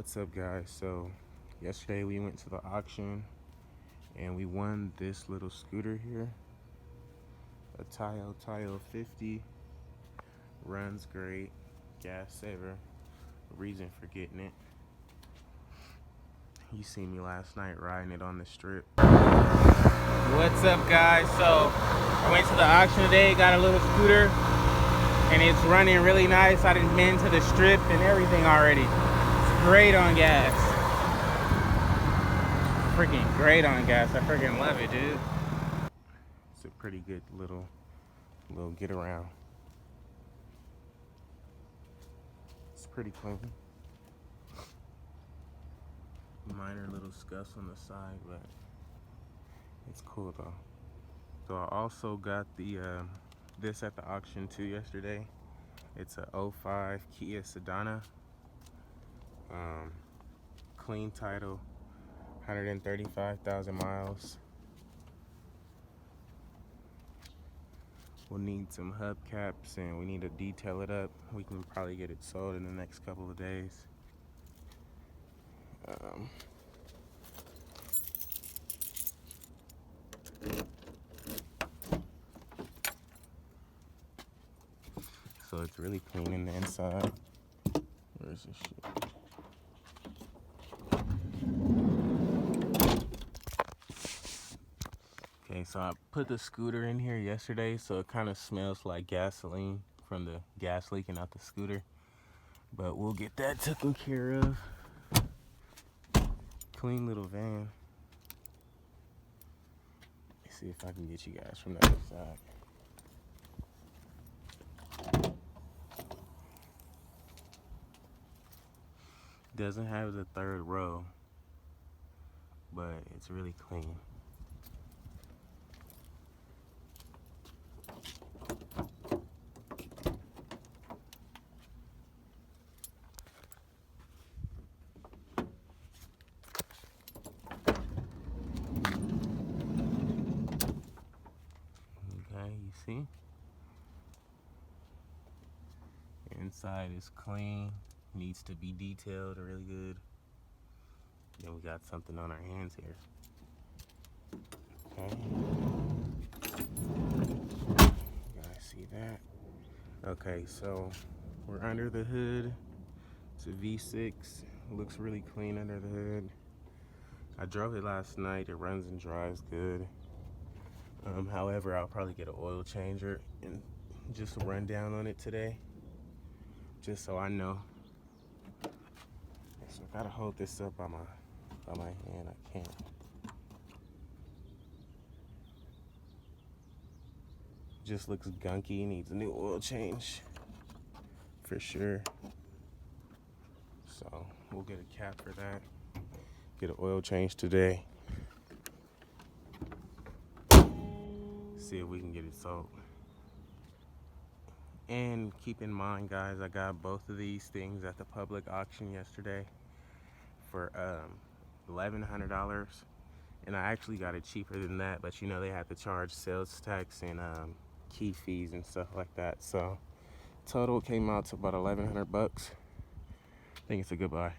What's up, guys? So yesterday we went to the auction and we won this little scooter here, a TaoTao 50. Runs great, gas saver, reason for getting it. You seen me last night riding it on the strip. What's up, guys? So I went to the auction today, got a little scooter, and it's running really nice. I done been to the strip and everything already. It's great on gas. Freaking great on gas. I freaking love it, dude. It's a pretty good little get around. It's pretty clean. Minor little scuffs on the side, but it's cool though. So I also got the this at the auction too yesterday. It's a 05 Kia Sedona. Clean title, 135,000 miles. We'll need some hubcaps and we need to detail it up. We can probably get it sold in the next couple of days. So it's really clean in the inside. Where's this shit? Okay, so I put the scooter in here yesterday, so it kind of smells like gasoline from the gas leaking out the scooter. But we'll get that taken care of. Clean little van. Let's see if I can get you guys from the other side. Doesn't have the third row, but it's really clean. Okay, you see? Inside is clean, needs to be detailed really good. Then we got something on our hands here. Okay. You guys see that? Okay, so we're under the hood. It's a V6. It looks really clean under the hood. I drove it last night. It runs and drives good. However, I'll probably get an oil changer and just run down on it today, just so I know. So I gotta hold this up by my hand. I can't. Just looks gunky. Needs a new oil change for sure. So we'll get a cap for that. Get an oil change today. See if we can get it sold. And keep in mind, guys, I got both of these things at the public auction yesterday for $1,100, and I actually got it cheaper than that, but you know they have to charge sales tax and key fees and stuff like that. So total came out to about $1,100 bucks. I think it's a good buy.